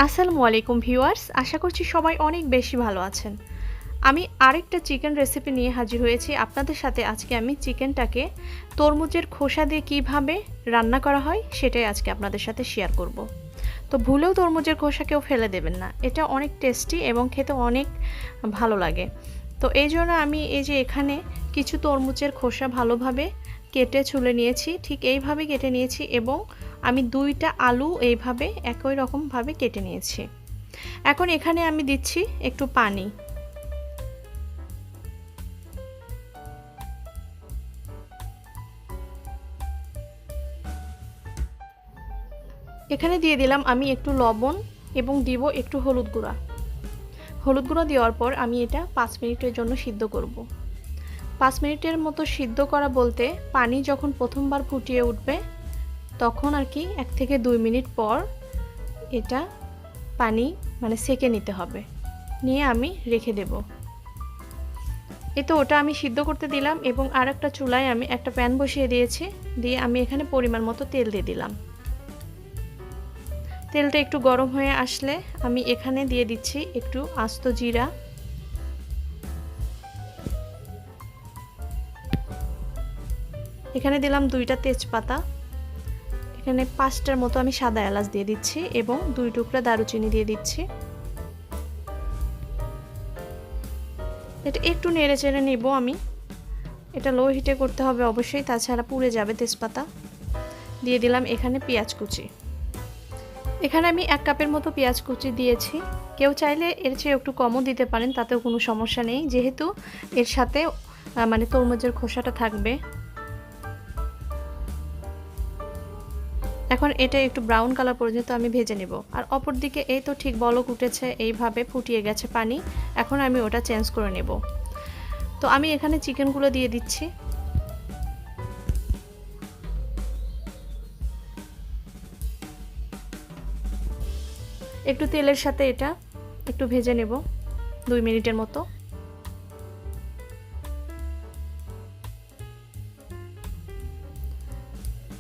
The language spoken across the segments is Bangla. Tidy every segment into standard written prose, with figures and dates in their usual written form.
আসসালামু আলাইকুম ভিউয়ার্স, আশা করছি সবাই অনেক বেশি ভালো আছেন। আমি আরেকটা চিকেন রেসিপি নিয়ে হাজির হয়েছি আপনাদের সাথে। আজকে আমি চিকেনটাকে তরমুজের খোসা দিয়ে কিভাবে রান্না করা হয় সেটাই আজকে আপনাদের সাথে শেয়ার করব। তো ভুলেও তরমুজের খোসা কেউ ফেলে দেবেন না, এটা অনেক টেস্টি এবং খেতে অনেক ভালো লাগে। তো এই জন্য আমি এই যে এখানে কিছু তরমুজের খোসা ভালোভাবে কেটে ছুলে নিয়েছি, ঠিক এইভাবে কেটে নিয়েছি এবং আমি 2টা আলু এইভাবে একই রকমভাবে কেটে নিয়েছি। এখন এখানে আমি দিচ্ছি একটু পানি। এখানে দিয়ে দিলাম আমি একটু লবণ এবং দিব একটু হলুদ গুঁড়া। হলুদ গুঁড়া দেওয়ার পর আমি এটা 5 মিনিটের জন্য সিদ্ধ করব। 5 মিনিটের মতো সিদ্ধ করা বলতে পানি যখন প্রথমবার ফুটিয়ে উঠবে তখন আর কি 1 থেকে 2 মিনিট পর এটা পানি সেকে নিতে হবে, নিয়ে আমি রেখে দেব। এই তো ওটা আমি সিদ্ধ করতে দিলাম এবং আরেকটা চুলায় আমি একটা প্যান বসিয়ে দিয়েছি, দিয়ে আমি এখানে পরিমাণ মতো তেল দিয়ে দিলাম। তেলটা একটু গরম হয়ে আসলে আমি এখানে দিয়ে দিচ্ছি একটু আস্ত জিরা, এখানে দিলাম 2টা তেজপাতা, এখানে 5টার মতো আমি সাদা এলাচ দিয়ে দিচ্ছি এবং 2 টুকরা দারুচিনি দিয়ে দিচ্ছি। এটা একটু নেড়ে চেড়ে নিব আমি। এটা লো হিটে করতে হবে অবশ্যই, তাছাড়া পুড়ে যাবে তেজপাতা। দিয়ে দিলাম এখানে পেঁয়াজ কুচি। এখানে আমি 1 কাপের মতো পেঁয়াজ কুচি দিয়েছি। কেউ চাইলে এর চেয়ে একটু কমও দিতে পারেন, তাতেও কোনো সমস্যা নেই, যেহেতু এর সাথে তরমুজের খোসাটা থাকবে। এখন এটা একটু ব্রাউন কালার পর্যন্ত আমি ভেজে নেব। আর অপর দিকে এই তো ঠিক বলক উঠেছে, এইভাবে ফুটিয়ে গেছে পানি। এখন আমি ওটা চেঞ্জ করে নেব। তো আমি এখানে চিকেনগুলো দিয়ে দিচ্ছি। একটু তেলের সাথে এটা একটু ভেজে নেব 2 মিনিটের মতো।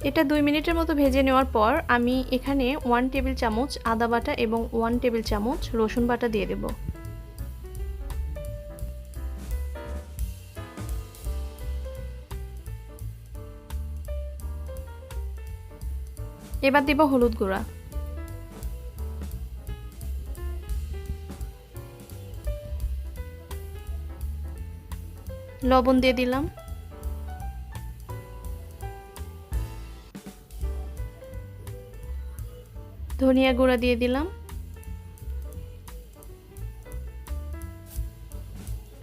এটা 2 মিনিটের মতো ভেজে নেওয়ার পর আমি এখানে 1 টেবিল চামচ আদা বাটা এবং 1 টেবিল চামচ রসুন বাটা দিয়ে দেব। এবার দেব হলুদ গুঁড়া, লবণ দিয়ে দিলাম, ধনিয়া গুঁড়া দিয়ে দিলাম,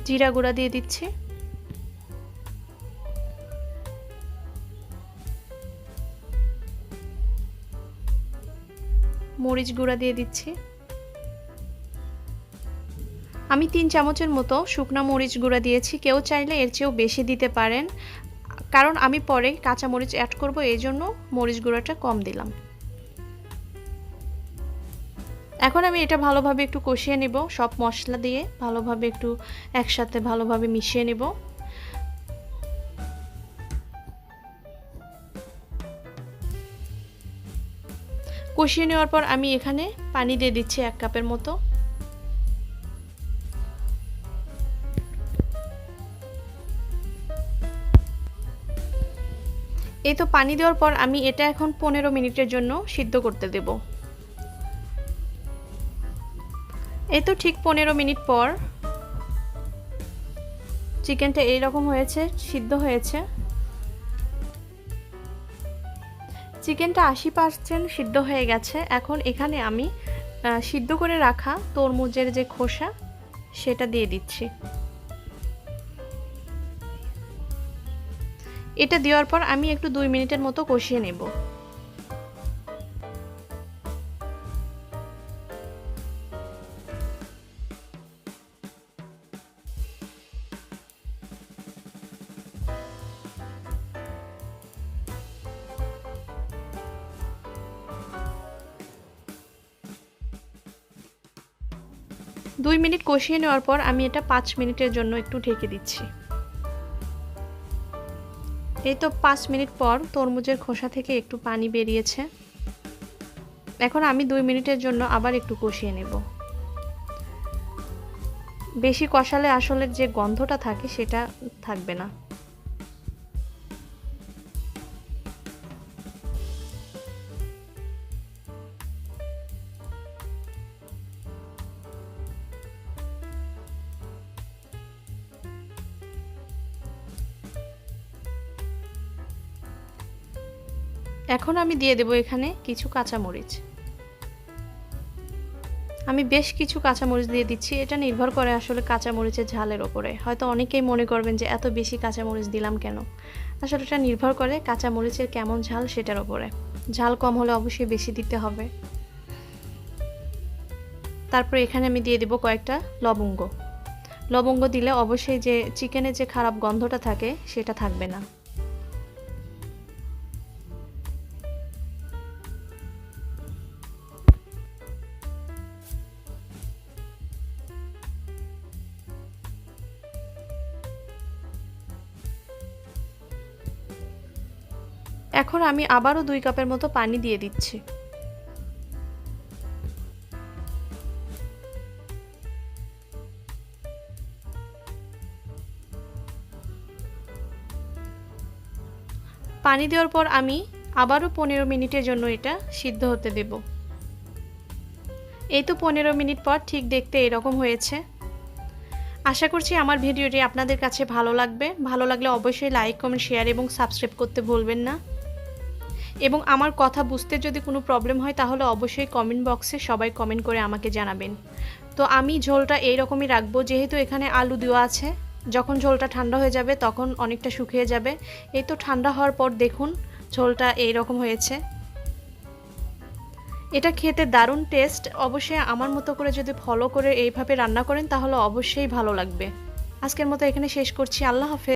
জিরা গুঁড়া দিয়ে দিচ্ছি, মরিচ গুঁড়া দিয়ে দিচ্ছি। আমি 3 চামচের মতো শুকনা মরিচ গুঁড়া দিয়েছি, কেউ চাইলে এর চেয়েও বেশি দিতে পারেন, কারণ আমি পরে কাঁচা মরিচ অ্যাড করব, এই জন্য মরিচ গুঁড়াটা কম দিলাম। এখন আমি এটা ভালোভাবে একটু কষিয়ে নেব, সব মশলা দিয়ে ভালোভাবে একটু একসাথে ভালোভাবে মিশিয়ে নেব। কষিয়ে নেওয়ার পর আমি এখানে পানি দিয়ে দিচ্ছি 1 কাপের মতো। এই তো পানি দেওয়ার পর আমি এটা এখন 15 মিনিটের জন্য সিদ্ধ করতে দেব। এই তো ঠিক 15 মিনিট পর চিকেনটা এইরকম হয়েছে, সিদ্ধ হয়েছে। চিকেনটা 80% সিদ্ধ হয়ে গেছে। এখন এখানে আমি সিদ্ধ করে রাখা তরমুজের যে খোসা সেটা দিয়ে দিচ্ছি। এটা দেওয়ার পর আমি একটু 2 মিনিটের মতো কষিয়ে নেব। দুই মিনিট কষিয়ে নেওয়ার পর আমি এটা 5 মিনিটের জন্য একটু ঢেকে দিচ্ছি। এই তো 5 মিনিট পর তরমুজের খোসা থেকে একটু পানি বেরিয়েছে। এখন আমি 2 মিনিটের জন্য আবার একটু কষিয়ে নেব। বেশি কষালে আসলে যে গন্ধটা থাকে সেটা থাকবে না। এখন আমি দিয়ে দেব এখানে কিছু কাঁচামরিচ। আমি বেশ কিছু কাঁচামরিচ দিয়ে দিচ্ছি, এটা নির্ভর করে আসলে কাঁচামরিচের ঝালের ওপরে। হয়তো অনেকেই মনে করবেন যে এত বেশি কাঁচামরিচ দিলাম কেন, আসলে এটা নির্ভর করে কাঁচামরিচের কেমন ঝাল সেটার ওপরে। ঝাল কম হলে অবশ্যই বেশি দিতে হবে। তারপর এখানে আমি দিয়ে দেব কয়েকটা লবঙ্গ। লবঙ্গ দিলে অবশ্যই যে চিকেনের যে খারাপ গন্ধটা থাকে সেটা থাকবে না। এখন আমি আবারও 2 কাপের মতো পানি দিয়ে দিচ্ছি। পানি দেওয়ার পর আমি আবারও 15 মিনিটের জন্য এটা সিদ্ধ হতে দেব। এই তো 15 মিনিট পর ঠিক দেখতে এরকম হয়েছে। আশা করছি আমার ভিডিওটি আপনাদের কাছে ভালো লাগবে। ভালো লাগলে অবশ্যই লাইক, কমেন্ট, শেয়ার এবং সাবস্ক্রাইব করতে ভুলবেন না। এবং আমার কথা বুঝতে যদি কোনো প্রবলেম হয় তাহলে অবশ্যই কমেন্ট বক্সে সবাই কমেন্ট করে আমাকে জানাবেন। তো আমি ঝোলটা এইরকমই রাখবো, যেহেতু এখানে আলু দেওয়া আছে। যখন ঝোলটা ঠান্ডা হয়ে যাবে তখন অনেকটা শুকিয়ে যাবে। এই তো ঠান্ডা হওয়ার পর দেখুন ঝোলটা এইরকম হয়েছে। এটা খেতে দারুণ টেস্ট। অবশ্যই আমার মতো করে যদি ফলো করে এইভাবে রান্না করেন তাহলে অবশ্যই ভালো লাগবে। আজকের মতো এখানে শেষ করছি। আল্লাহ হাফেজ।